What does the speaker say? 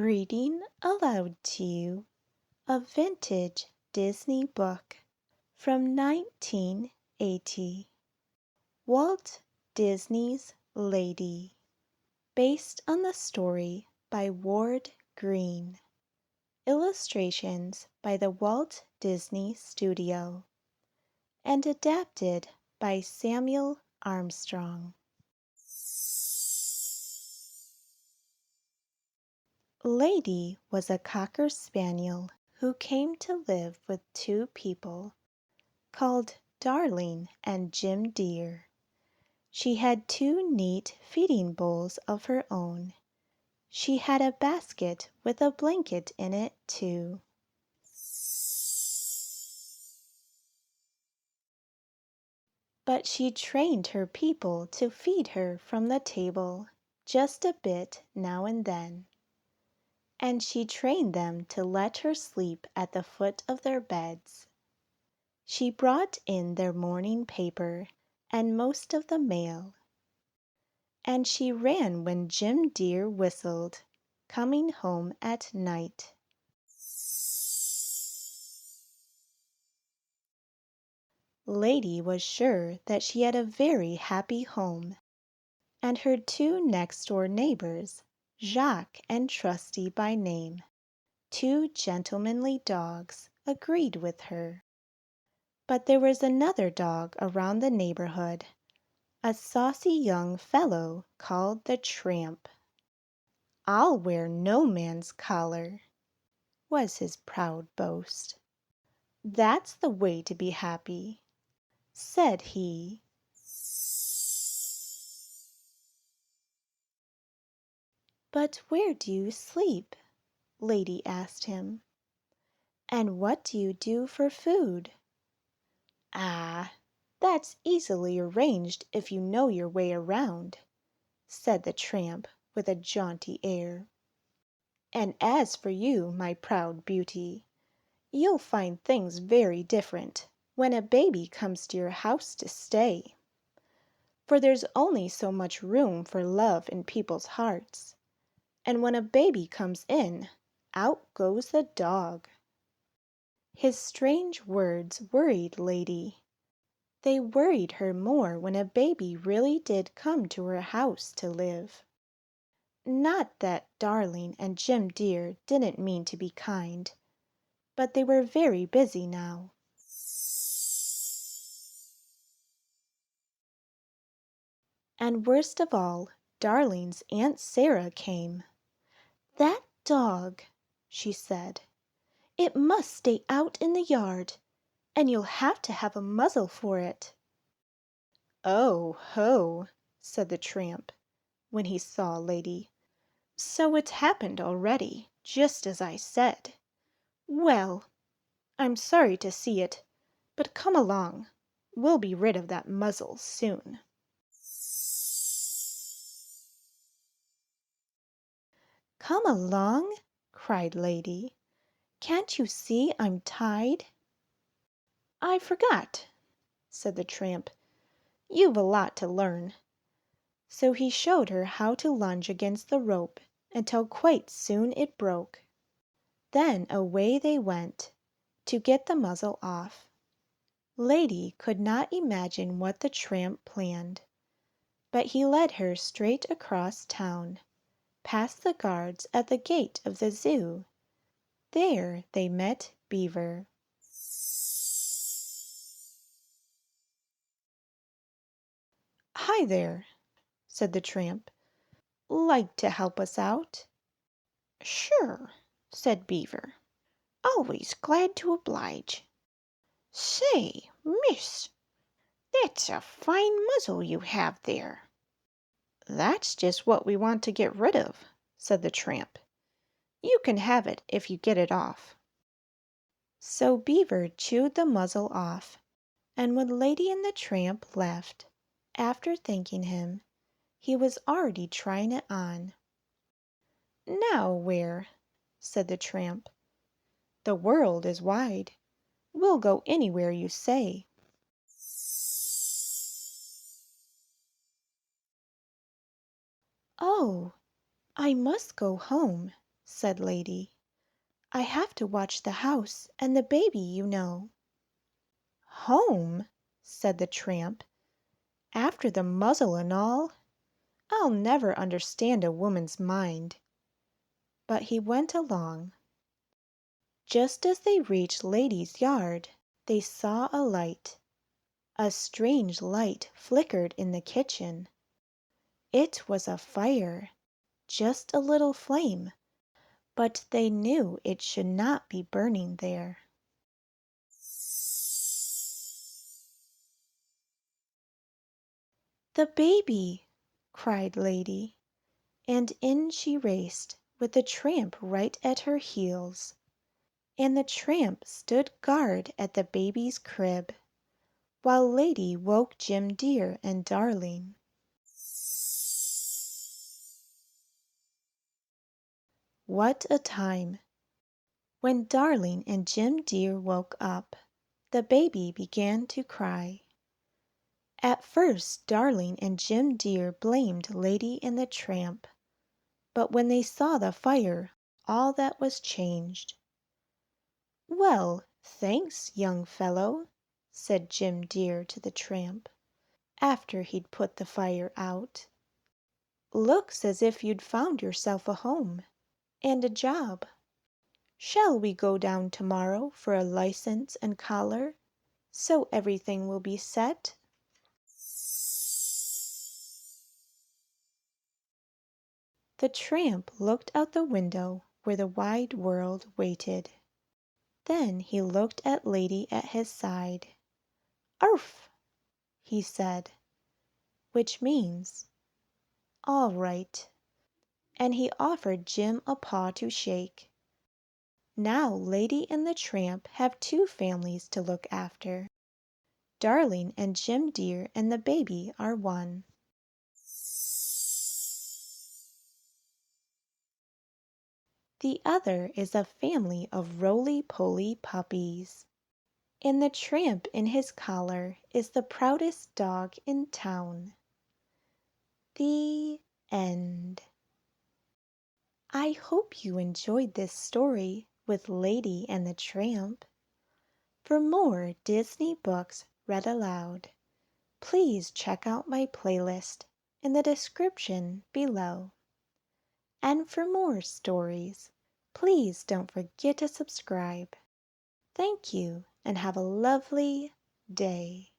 Reading aloud to you a vintage Disney book from 1980, Walt Disney's Lady, based on the story by Ward Greene. Illustrations by the Walt Disney Studio, and adapted by Samuel Armstrong. Lady was a cocker spaniel who came to live with two people called Darling and Jim Dear. She had two neat feeding bowls of her own. She had a basket with a blanket in it, too. But she trained her people to feed her from the table, just a bit now and then. And she trained them to let her sleep at the foot of their beds. She brought in their morning paper and most of the mail. And she ran when Jim Dear whistled, coming home at night. Lady was sure that she had a very happy home, and her two next-door neighbors, Jacques and Trusty by name, two gentlemanly dogs, agreed with her. But there was another dog around the neighborhood, a saucy young fellow called the Tramp. "I'll wear no man's collar," was his proud boast. "That's the way to be happy," said he. "But where do you sleep?" Lady asked him. "And what do you do for food?" "Ah, that's easily arranged if you know your way around," said the Tramp with a jaunty air. "And as for you, my proud beauty, you'll find things very different when a baby comes to your house to stay. For there's only so much room for love in people's hearts, and when a baby comes in, out goes the dog." His strange words worried Lady. They worried her more when a baby really did come to her house to live. Not that Darling and Jim Dear didn't mean to be kind, but they were very busy now. And worst of all, Darling's Aunt Sarah came. "That dog," she said, "it must stay out in the yard, and you'll have to have a muzzle for it." "Oh, ho!" said the Tramp, when he saw Lady. "So it's happened already, just as I said. Well, I'm sorry to see it, but come along. We'll be rid of that muzzle soon." "Come along!" cried Lady. "Can't you see I'm tied?" "I forgot," said the Tramp. "You've a lot to learn." So he showed her how to lunge against the rope until quite soon it broke. Then away they went to get the muzzle off. Lady could not imagine what the Tramp planned, but he led her straight across town, past the guards at the gate of the zoo. There they met Beaver. "Hi there," said the Tramp. "Like to help us out?" "Sure," said Beaver. "Always glad to oblige. Say, miss, that's a fine muzzle you have there." "That's just what we want to get rid of," said the Tramp. "You can have it if you get it off." So Beaver chewed the muzzle off, and when Lady and the Tramp left, after thanking him, he was already trying it on. "Now where?" said the Tramp. "The world is wide. We'll go anywhere you say." "Oh, I must go home," said Lady. "I have to watch the house and the baby, you know." "Home?" said the tramp. "After the muzzle and all? I'll never understand a woman's mind." But he went along. Just as they reached Lady's yard, they saw a light. A strange light flickered in the kitchen. It was a fire, just a little flame, but they knew it should not be burning there. "The baby!" cried Lady, and in she raced, with the tramp right at her heels. And the tramp stood guard at the baby's crib, while Lady woke Jim Dear and Darling. What a time! When Darling and Jim Dear woke up, the baby began to cry. At first Darling and Jim Dear blamed Lady and the tramp, but when they saw the fire, all that was changed. "Well, thanks, young fellow," said Jim Dear to the tramp, after he'd put the fire out. "Looks as if you'd found yourself a home, and a job. Shall we go down tomorrow for a license and collar, so everything will be set?" The tramp looked out the window where the wide world waited. Then he looked at Lady at his side. "Arf!" he said, which means, "All right," and he offered Jim a paw to shake. Now Lady and the tramp have two families to look after. Darling and Jim Dear and the baby are one. The other is a family of roly-poly puppies. And the tramp in his collar is the proudest dog in town. The end. I hope you enjoyed this story with Lady and the Tramp. For more Disney books read aloud, please check out my playlist in the description below. And for more stories, please don't forget to subscribe. Thank you and have a lovely day.